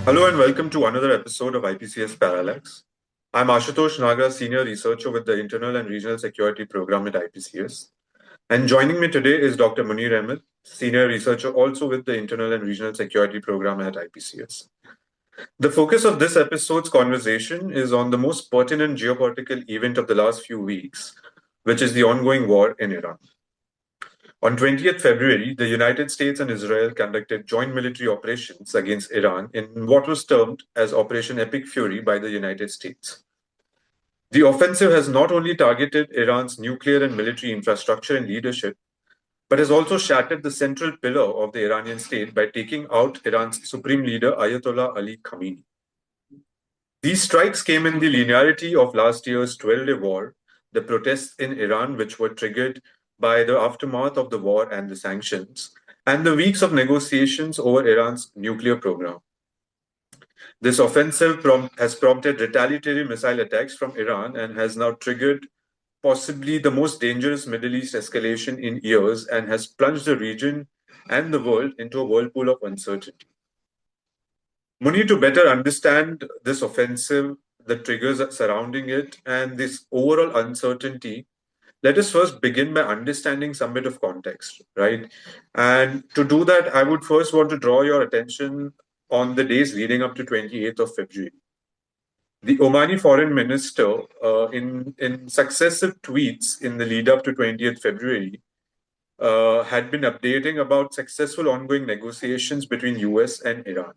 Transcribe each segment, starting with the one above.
Hello and welcome to another episode of IPCS Parallax. I'm Ashutosh Nagda, Senior Researcher with the Internal and Regional Security Program at IPCS. And joining me today is Dr. Muneer Ahmed, Senior Researcher also with the Internal and Regional Security Program at IPCS. The focus of this episode's conversation is on the most pertinent geopolitical event of the last few weeks, which is the ongoing war in Iran. On 20th February, the United States and Israel conducted joint military operations against Iran in what was termed as Operation Epic Fury by the United States. The offensive has not only targeted Iran's nuclear and military infrastructure and leadership, but has also shattered the central pillar of the Iranian state by taking out Iran's supreme leader Ayatollah Ali Khamenei. These strikes came in the linearity of last year's 12-day war, the protests in Iran, which were triggered by the aftermath of the war and the sanctions, and the weeks of negotiations over Iran's nuclear program. This offensive has prompted retaliatory missile attacks from Iran and has now triggered possibly the most dangerous Middle East escalation in years and has plunged the region and the world into a whirlpool of uncertainty. Muni, to better understand this offensive, the triggers surrounding it, and this overall uncertainty, let us first begin by understanding some bit of context, right? And to do that, I would first want to draw your attention on the days leading up to 28th of February. The Omani foreign minister, in successive tweets in the lead up to 20th February, had been updating about successful ongoing negotiations between US and Iran.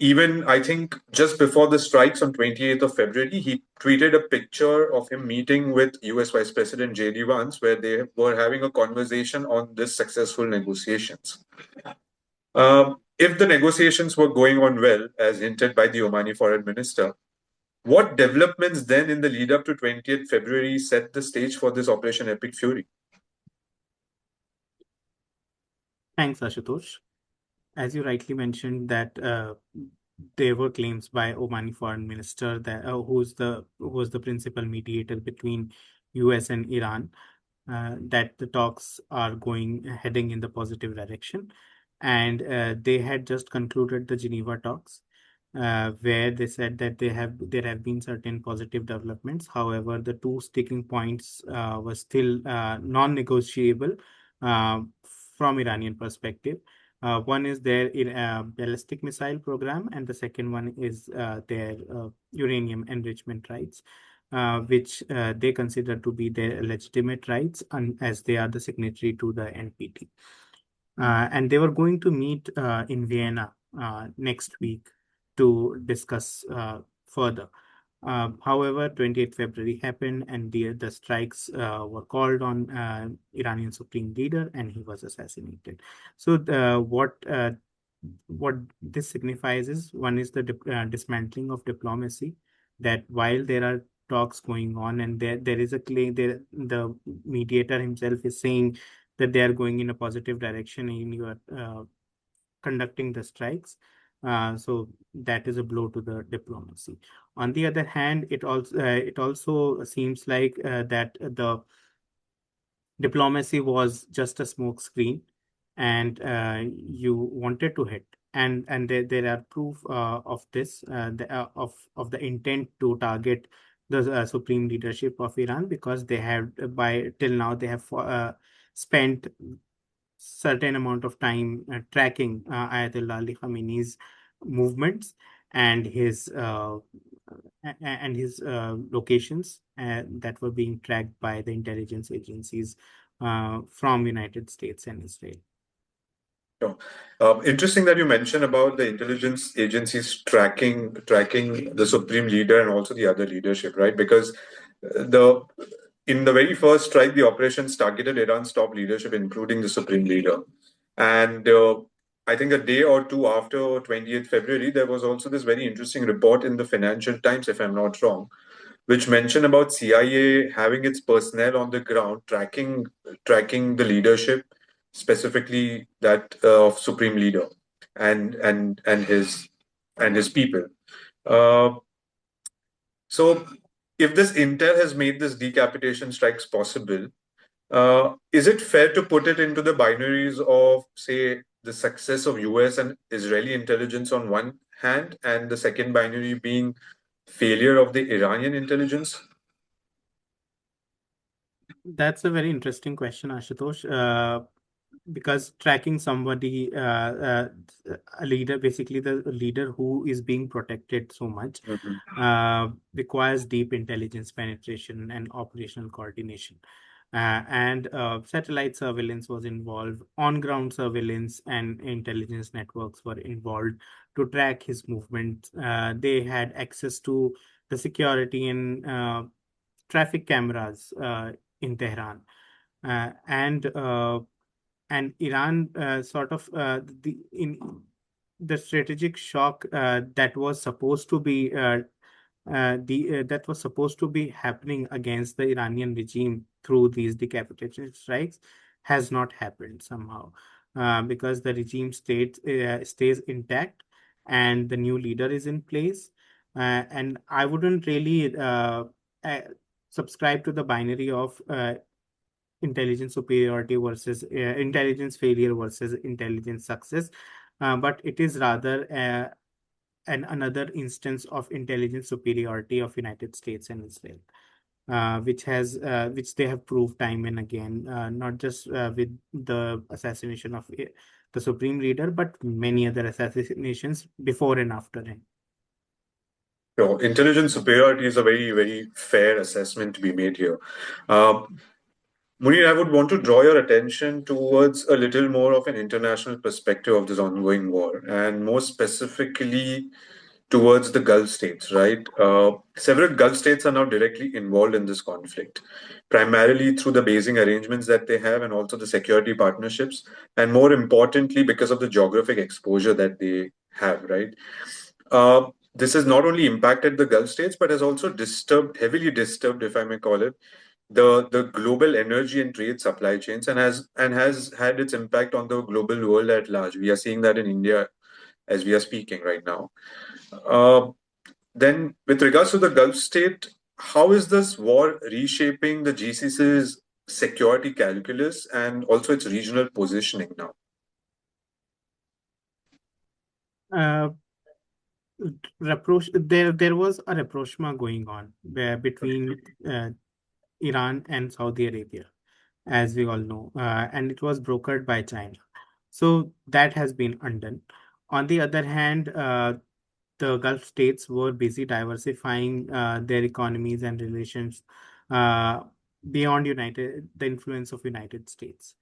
Even I think just before the strikes on 28th of February, he tweeted a picture of him meeting with US Vice President JD Vance, where they were having a conversation on this successful negotiations. If the negotiations were going on well, as hinted by the Omani foreign minister, what developments then in the lead up to 20th February set the stage for this Operation Epic Fury? Thanks, Ashutosh. As you rightly mentioned, that there were claims by Omani foreign minister that who was the principal mediator between U.S. and Iran, that the talks are heading in the positive direction, and they had just concluded the Geneva talks, where they said that there have been certain positive developments. However, the two sticking points were still non-negotiable from Iranian perspective. One is their ballistic missile program, and the second one is their uranium enrichment rights, which they consider to be their legitimate rights, as they are the signatory to the NPT. And they were going to meet in Vienna next week to discuss further. However, 28th February happened, and the strikes were called on Iranian supreme leader, and he was assassinated. So what this signifies is, one is the dismantling of diplomacy, that while there are talks going on and there is a claim, the mediator himself is saying that they are going in a positive direction and you are conducting the strikes. So that is a blow to the diplomacy. On the other hand, it also seems like that the diplomacy was just a smoke screen, and you wanted to hit. And there are proof of this, of the intent to target the supreme leadership of Iran, because they have, by till now, they have spent certain amount of time tracking Ayatollah Ali Khamenei's movements and his locations that were being tracked by the intelligence agencies from United States and Israel. Sure. Interesting that you mentioned about the intelligence agencies tracking the supreme leader and also the other leadership, right? Because the in the very first strike, the operations targeted Iran's top leadership, including the supreme leader. And I think a day or two after 20th February, there was also this very interesting report in the Financial Times, if I'm not wrong, which mentioned about CIA having its personnel on the ground tracking the leadership, specifically that of Supreme Leader and his people. Uh, so, if this intel has made this decapitation strikes possible, is it fair to put it into the binaries of, say, the success of US and Israeli intelligence on one hand, and the second binary being failure of the Iranian intelligence? That's a very interesting question, Ashutosh. Because tracking somebody, a leader, basically the leader who is being protected so much, Mhm. requires deep intelligence penetration and operational coordination. And satellite surveillance was involved, on-ground surveillance and intelligence networks were involved to track his movement. They had access to the security and traffic cameras in Tehran. Uh, and uh, and Iran sort of the in the strategic shock that was supposed to be the that was supposed to be happening against the Iranian regime through these decapitation strikes has not happened somehow, because the regime stays intact and the new leader is in place. And I wouldn't really uh, subscribe to the binary of intelligence superiority versus intelligence failure versus intelligence success, but it is rather another instance of intelligence superiority of United States and Israel, which they have proved time and again, not just with the assassination of the supreme leader, but many other assassinations before and after him. So intelligence superiority is a very, very fair assessment to be made here. Um, Munir, I would want to draw your attention towards a little more of an international perspective of this ongoing war, and more specifically towards the Gulf states, right? Several Gulf states are now directly involved in this conflict, primarily through the basing arrangements that they have and also the security partnerships, and more importantly, because of the geographic exposure that they have, right? This has not only impacted the Gulf states, but has also heavily disturbed, if I may call it, the global energy and trade supply chains, and has had its impact on the global world at large. We are seeing that in India as we are speaking right now. Uh, then, with regards to the Gulf state, how is this war reshaping the GCC's security calculus and also its regional positioning now? Uh, there was a rapprochement going on between Iran and Saudi Arabia, as we all know, and it was brokered by China. So that has been undone. On the other hand, the Gulf states were busy diversifying their economies and relations uh, beyond the influence of United States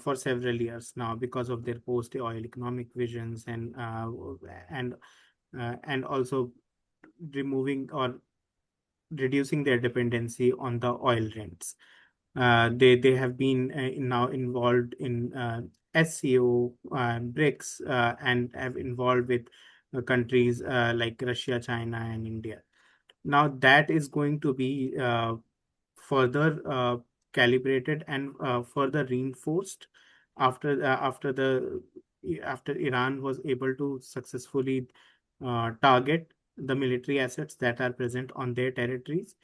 for several years now because of their post-oil economic visions and and also removing or reducing their dependency on the oil rents. They have been now involved in SCO, BRICS, and have involved with countries like Russia, China, and India. Now that is going to be further calibrated and further reinforced after Iran was able to successfully target the military assets that are present on their territories,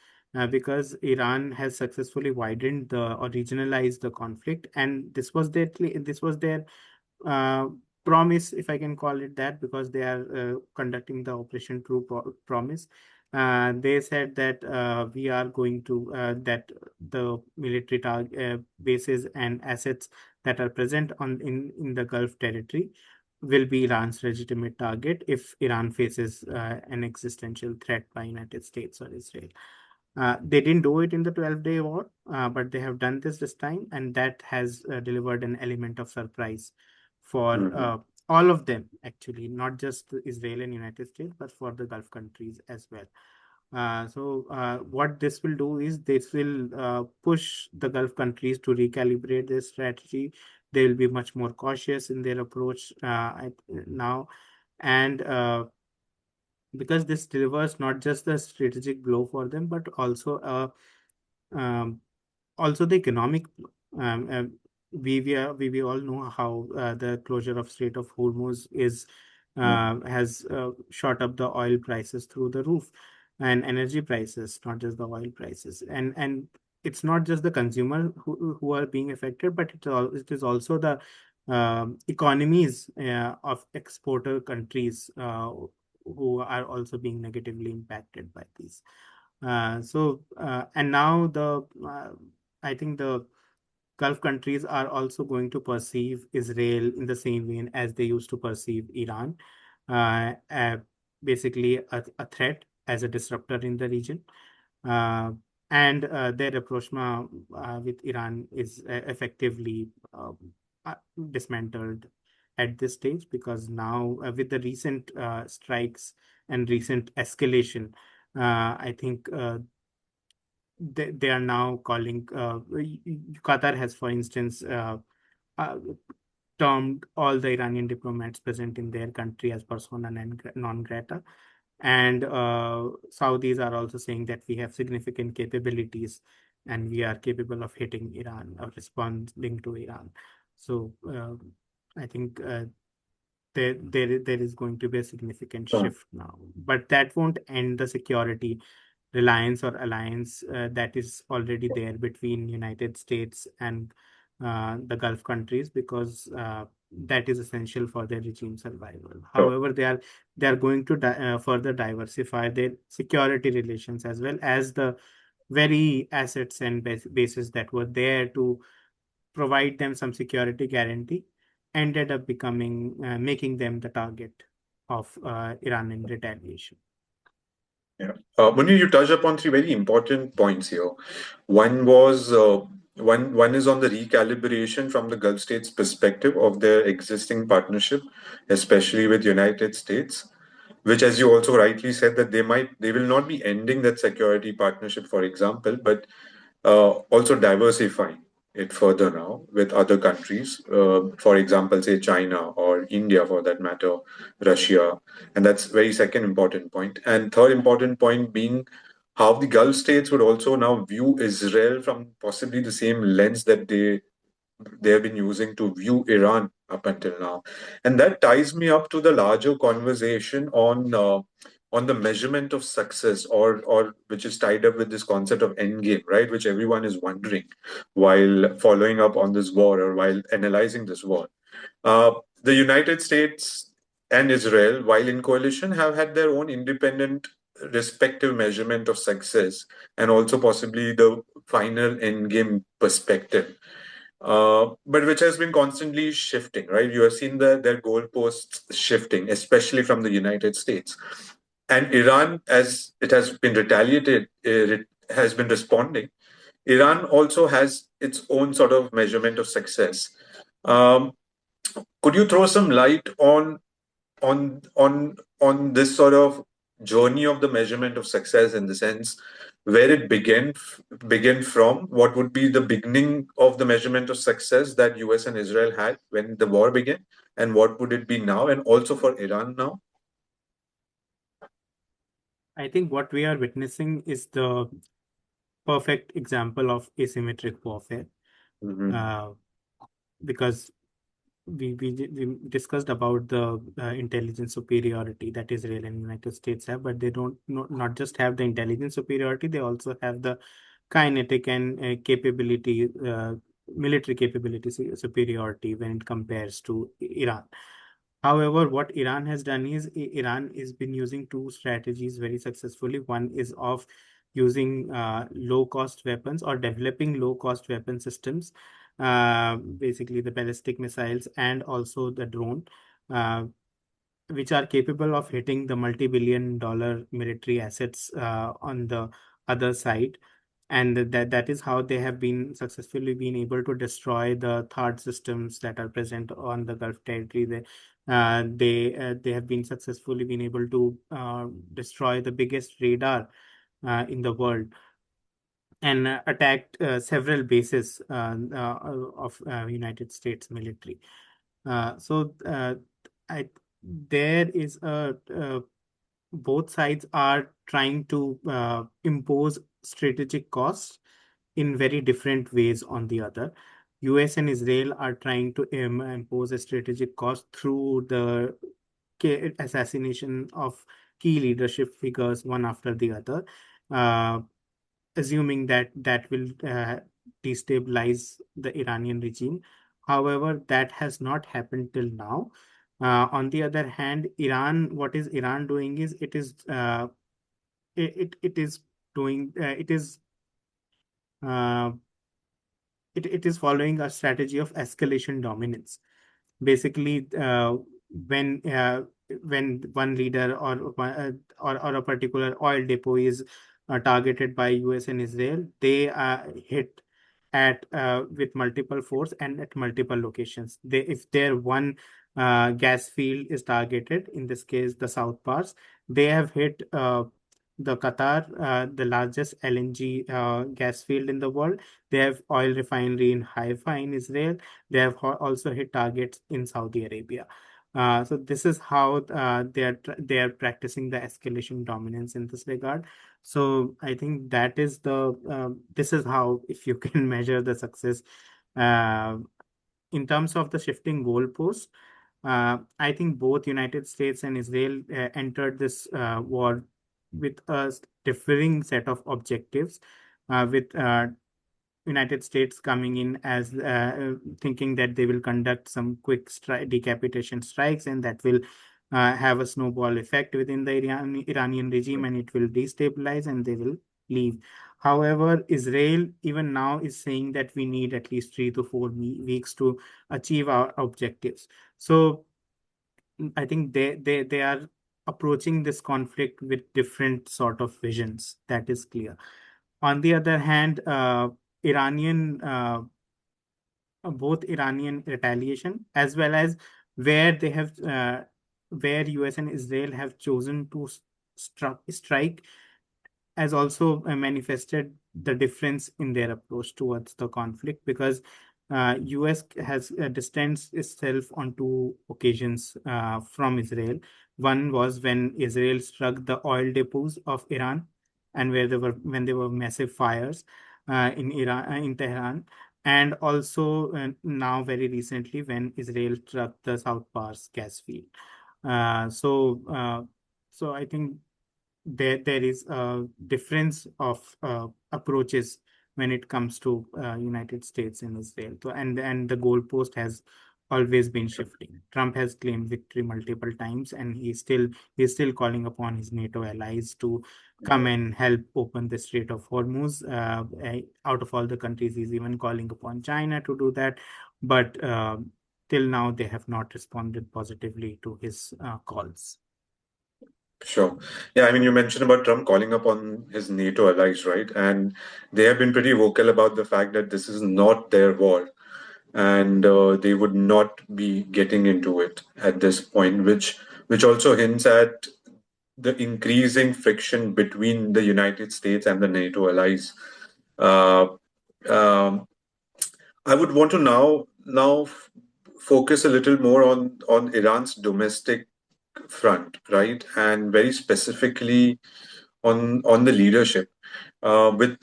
because Iran has successfully widened or regionalized the conflict, and this was their uh, promise, if I can call it that, because they are conducting the Operation True Promise. They said that we are going to that the military bases and assets that are present in the Gulf territory will be Iran's legitimate target if Iran faces an existential threat by United States or Israel. They didn't do it in the 12-day war, but they have done this time, and that has delivered an element of surprise for Mhm. all of them, actually, not just Israel and United States, but for the Gulf countries as well. What this will do is this will push the Gulf countries to recalibrate their strategy. They will be much more cautious in their approach now, and because this delivers not just the strategic blow for them, but um, also the economic. Um, um, we all know how the closure of Strait of Hormuz is has shot up the oil prices through the roof, and energy prices, not just the oil prices, and it's not just the consumer who are being affected, but it is also the economies of exporter countries who are also being negatively impacted by these. And now I think the Gulf countries are also going to perceive Israel in the same way as they used to perceive Iran, uh, uh, basically a threat as a disruptor in the region. Uh, and their rapprochement with Iran is effectively uh, dismantled at this stage, because now with the recent strikes and recent escalation, I think they are now calling Qatar has, for instance, uh, termed all the Iranian diplomats present in their country as persona non grata. And Saudis are also saying that we have significant capabilities and we are capable of hitting Iran or responding to Iran. So I think there is going to be a significant shift now, but that won't end the security reliance or alliance that is already there between United States and the Gulf countries, because that is essential for their regime survival. Sure. However, they are going to further diversify their security relations, as well as the very assets and bases that were there to provide them some security guarantee ended up becoming making them the target of Iran in retaliation. Yeah. Munir, you touched upon three very important points here. One was one is on the recalibration from the Gulf states' perspective of their existing partnership, especially with United States, which, as you also rightly said, that they will not be ending that security partnership, for example, but also diversifying it further now with other countries, for example, say China or India for that matter, Russia. And that's very second important point. And third important point being how the Gulf states would also now view Israel from possibly the same lens that they have been using to view Iran up until now. And that ties me up to the larger conversation on the measurement of success, or which is tied up with this concept of endgame, right? Which everyone is wondering while following up on this war or while analyzing this war. Uh, the United States and Israel, while in coalition, have had their own independent respective measurement of success and also possibly the final endgame perspective, but which has been constantly shifting, right? You have seen their goalposts shifting, especially from the United States. And Iran, as it has been retaliated, it has been responding. Iran also has its own sort of measurement of success. Um, could you throw some light on this sort of journey of the measurement of success, in the sense where it began from, what would be the beginning of the measurement of success that US and Israel had when the war began, and what would it be now, and also for Iran now? I think what we are witnessing is the perfect example of asymmetric warfare, Hmm. uh, because we discussed about the intelligence superiority that Israel and United States have, but they don't not just have the intelligence superiority, they also have the kinetic and capability, military capability superiority when it compares to Iran. However, what Iran has done is Iran has been using two strategies very successfully. One is of using low cost weapons or developing low cost weapon systems, basically the ballistic missiles and also the drone, uh, which are capable of hitting the multi-billion-dollar military assets on the other side. And that is how they have been successfully been able to destroy the THAAD systems that are present on the Gulf territory. They have been successfully been able to destroy the biggest radar in the world, and attacked several bases of United States military. So I there is both sides are trying to impose strategic costs in very different ways on the other. US and Israel are trying to impose a strategic cost through the assassination of key leadership figures one after the other, uh, assuming that that will destabilize the Iranian regime. However, that has not happened till now. On the other hand, what is Iran doing is it is doing uh, it is following a strategy of escalation dominance. Basically, when uh, when one leader or a particular oil depot is targeted by US and Israel, they hit at with multiple force and at multiple locations. If their one gas field is targeted, in this case the South Pars, they have hit the Qatar, the largest LNG gas field in the world. They have oil refinery in Haifa in Israel. They have also hit targets in Saudi Arabia. So this is how they are practicing the escalation dominance in this regard. So I think that is this is how, if you can measure the success uh, in terms of the shifting goalposts. I think both United States and Israel entered this war with a differing set of objectives. With United States coming in as thinking that they will conduct some quick decapitation strikes, and that will have a snowball effect within the Iranian regime, and it will destabilize and they will leave. However, Israel even now is saying that we need at least 3 to 4 weeks to achieve our objectives. So I think they are approaching this conflict with different sort of visions. That is clear. On the other hand, Iranian both Iranian retaliation as well as where they have where US and Israel have chosen to strike has also manifested the difference in their approach towards the conflict, because US has distanced itself on 2 occasions from Israel. One was when Israel struck the oil depots of Iran, and where there were when there were massive fires in Iran in Tehran, and also now very recently when Israel struck the South Pars gas field. Uh, so uh, so I think there is a difference of approaches when it comes to United States and Israel. So and the goalpost has always been shifting. Trump has claimed victory multiple times, and he's still calling upon his NATO allies to come and help open the Strait of Hormuz. Out of all the countries, he's even calling upon China to do that, but till now they have not responded positively to his calls. Sure. Yeah, I mean, you mentioned about Trump calling upon his NATO allies, right? And they have been pretty vocal about the fact that this is not their war, and they would not be getting into it at this point, which also hints at the increasing friction between the United States and the NATO allies. Uh, um, I would want to now focus a little more on Iran's domestic front, right, and very specifically on the leadership. With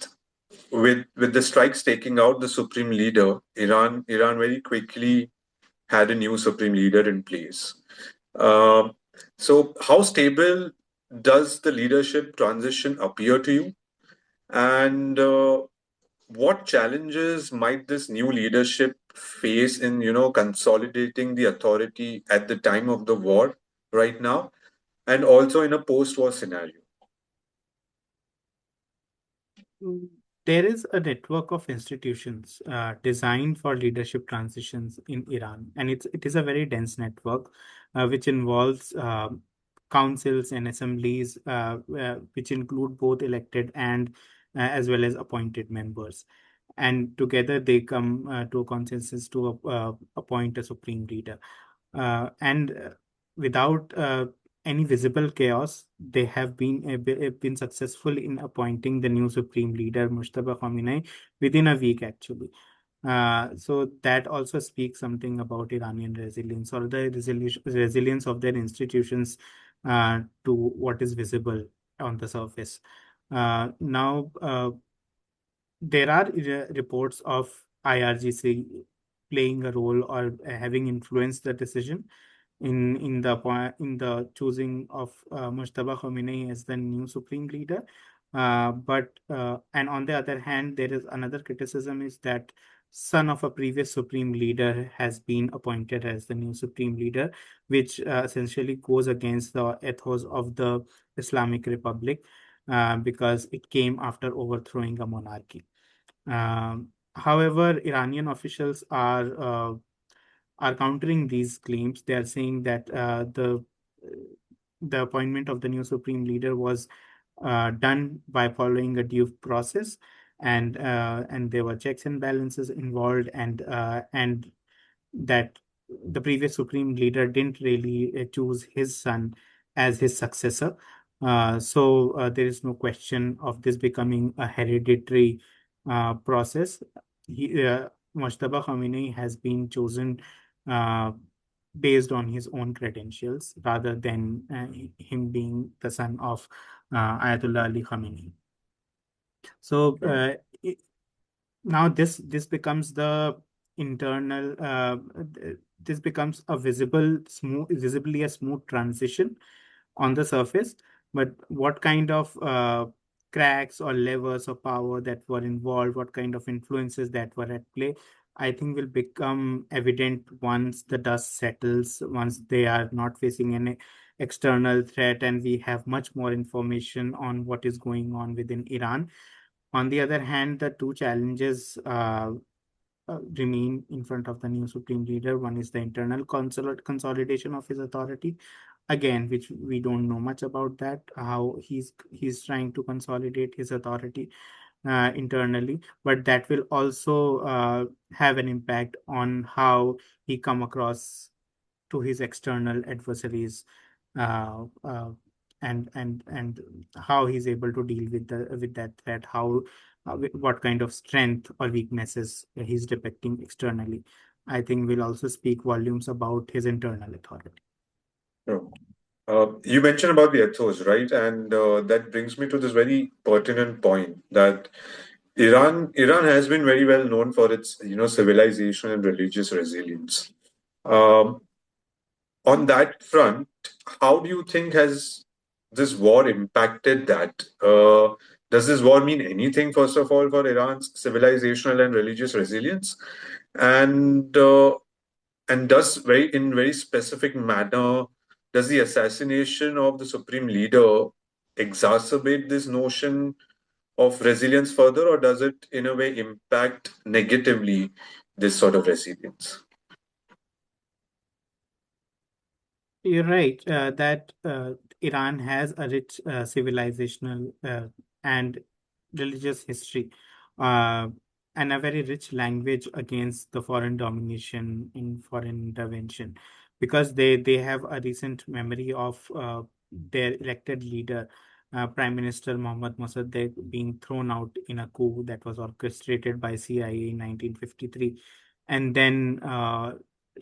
the strikes taking out the supreme leader, Iran very quickly had a new supreme leader in place. Um, so, how stable does the leadership transition appear to you? And what challenges might this new leadership face in, consolidating the authority at the time of the war right now, and also in a post-war scenario? Mm, There is a network of institutions designed for leadership transitions in Iran, and it is a very dense network, which involves councils and assemblies, which include both elected and as well as appointed members. And together they come to a consensus to appoint a supreme leader. And without any visible chaos, they have been successful in appointing the new supreme leader, Mustafa Khamenei, within a week, actually. So that also speaks something about Iranian resilience, or the resilience of their institutions to what is visible on the surface. Now, there are reports of IRGC playing a role or having influenced the decision in the choosing of Mustafa Khamenei as the new supreme leader. But and on the other hand, there is another criticism is that son of a previous supreme leader has been appointed as the new supreme leader, which essentially goes against the ethos of the Islamic Republic, because it came after overthrowing a monarchy. However, Iranian officials are countering these claims. They are saying that the appointment of the new supreme leader was done by following a due process, and there were checks and balances involved, and that the previous supreme leader didn't really choose his son as his successor. So there is no question of this becoming a hereditary process. Mujtaba Khamenei has been chosen uh, based on his own credentials rather than him being the son of Ayatollah Ali Khamenei. So now this becomes the internal. This becomes a visibly a smooth transition on the surface, but what kind of cracks or levers of power that were involved, what kind of influences that were at play, I think will become evident once the dust settles, once they are not facing any external threat, and we have much more information on what is going on within Iran. On the other hand, the two challenges remain in front of the new supreme leader. One is the internal consolidation of his authority, again, which we don't know much about that, how he's trying to consolidate his authority internally, but that will also have an impact on how he come across to his external adversaries, uh, uh, and how he's able to deal with that threat, how what kind of strength or weaknesses he's depicting externally. I think will also speak volumes about his internal authority. No. You mentioned about the ethos, right? And that brings me to this very pertinent point that Iran has been very well known for its, civilization and religious resilience. Um, on that front, how do you think has this war impacted that? Does this war mean anything, first of all, for Iran's civilizational and religious resilience? And does very specific manner, does the assassination of the supreme leader exacerbate this notion of resilience further, or does it in a way impact negatively this sort of resilience? You're right that Iran has a rich civilizational and religious history, uh, and a very rich language against the foreign domination in foreign intervention, because they have a recent memory of their elected leader, Prime Minister Mohammad Mossadegh, being thrown out in a coup that was orchestrated by CIA in 1953, and then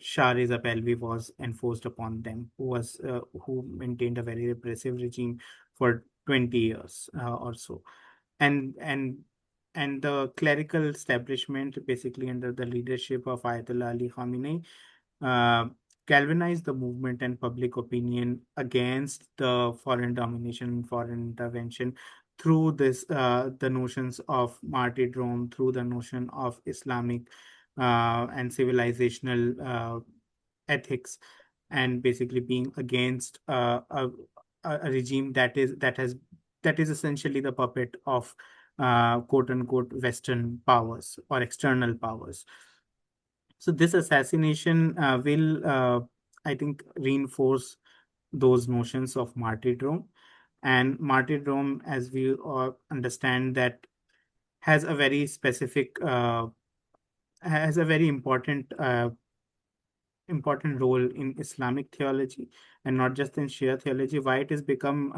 Shah Reza Pahlavi was enforced upon them, who maintained a very repressive regime for 20 years or so, and and and the clerical establishment, basically under the leadership of Ayatollah Ali Khamenei, uh, galvanized the movement and public opinion against the foreign domination, foreign intervention, through the notions of martyrdom, through the notion of Islamic and civilizational ethics, and basically being against a regime that is essentially the puppet of quote unquote Western powers or external powers. So this assassination will, I think, reinforce those notions of martyrdom. And martyrdom, as we all understand, that has a very specific, has a very important role in Islamic theology, and not just in Shia theology. Why it has become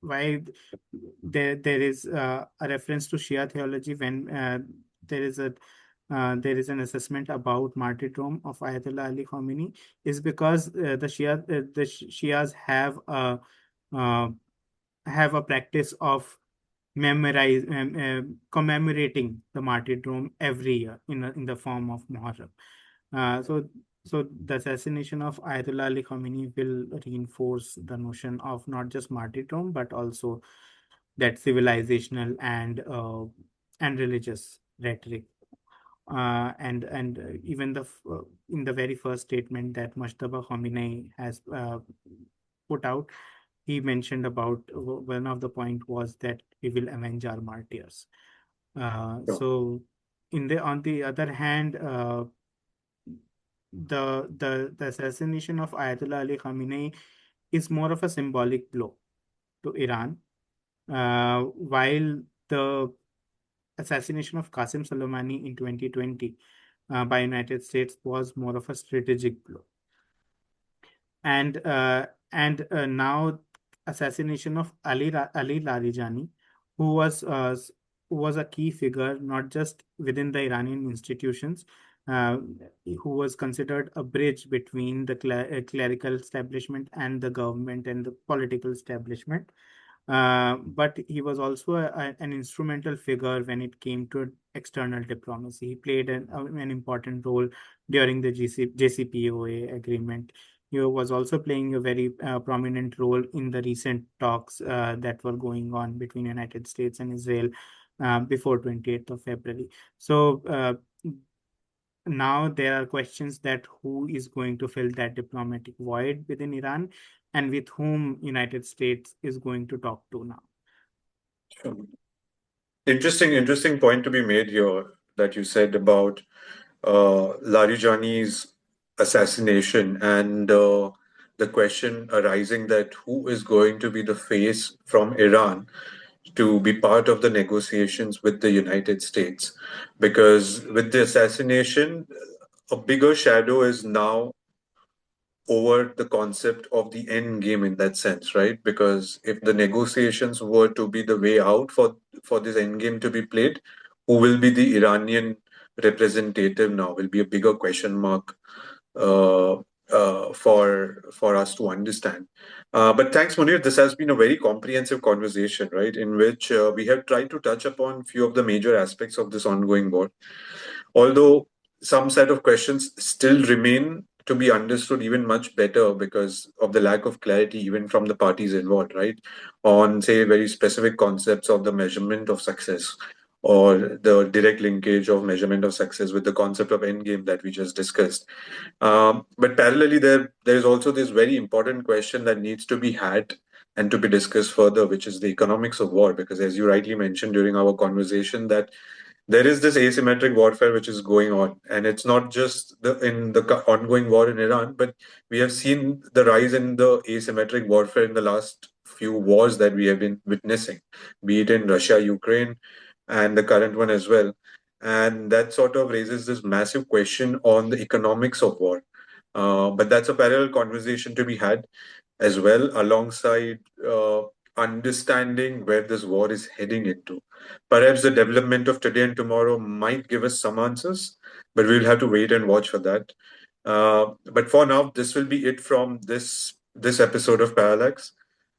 why there is a reference to Shia theology when there is a there is an assessment about martyrdom of Ayatollah Ali Khamenei, is because the Shias uh, have a practice of commemorating the martyrdom every year in the form of Muharram. So the assassination of Ayatollah Ali Khamenei will reinforce the notion of not just martyrdom but also that civilizational and religious rhetoric And even in the very first statement that Mushtaba Khamenei has put out, he mentioned about one of the point was that we will avenge our martyrs. Sure. So on the other hand, the assassination of Ayatollah Ali Khamenei is more of a symbolic blow to Iran, while the assassination of Qasem Soleimani in 2020 by United States was more of a strategic blow. And now assassination of Ali Larijani, who was uh, who was a key figure not just within the Iranian institutions, uh, who was considered a bridge between the clerical establishment and the government and the political establishment. But he was also an instrumental figure when it came to external diplomacy. He played an important role during the JCPOA agreement. He was also playing a very prominent role in the recent talks that were going on between United States and Israel before 28th of February. So now there are questions that who is going to fill that diplomatic void within Iran, and with whom United States is going to talk to now. Sure. Interesting point to be made here that you said about Larijani's assassination and the question arising that who is going to be the face from Iran to be part of the negotiations with the United States. Because with the assassination, a bigger shadow is now over the concept of the end game in that sense, right? Because if the negotiations were to be the way out for this end game to be played, who will be the Iranian representative now will be a bigger question mark uh, for us to understand. But thanks, Munir. This has been a very comprehensive conversation, right? In which we have tried to touch upon few of the major aspects of this ongoing war. Although some set of questions still remain to be understood even much better because of the lack of clarity even from the parties involved, right? On, say, very specific concepts of the measurement of success or the direct linkage of measurement of success with the concept of endgame that we just discussed. But parallelly, there is also this very important question that needs to be had and to be discussed further, which is the economics of war. Because as you rightly mentioned during our conversation, that there is this asymmetric warfare which is going on, and it's not just the ongoing war in Iran, but we have seen the rise in the asymmetric warfare in the last few wars that we have been witnessing, be it in Russia, Ukraine, and the current one as well. And that sort of raises this massive question on the economics of war. But that's a parallel conversation to be had as well, alongside understanding where this war is heading into. Perhaps the development of today and tomorrow might give us some answers, but we'll have to wait and watch for that. But for now, this will be it from this episode of Parallax.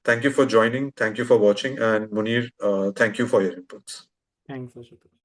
Thank you for joining. Thank you for watching, and Munir, thank you for your inputs. Thanks, Ashutosh.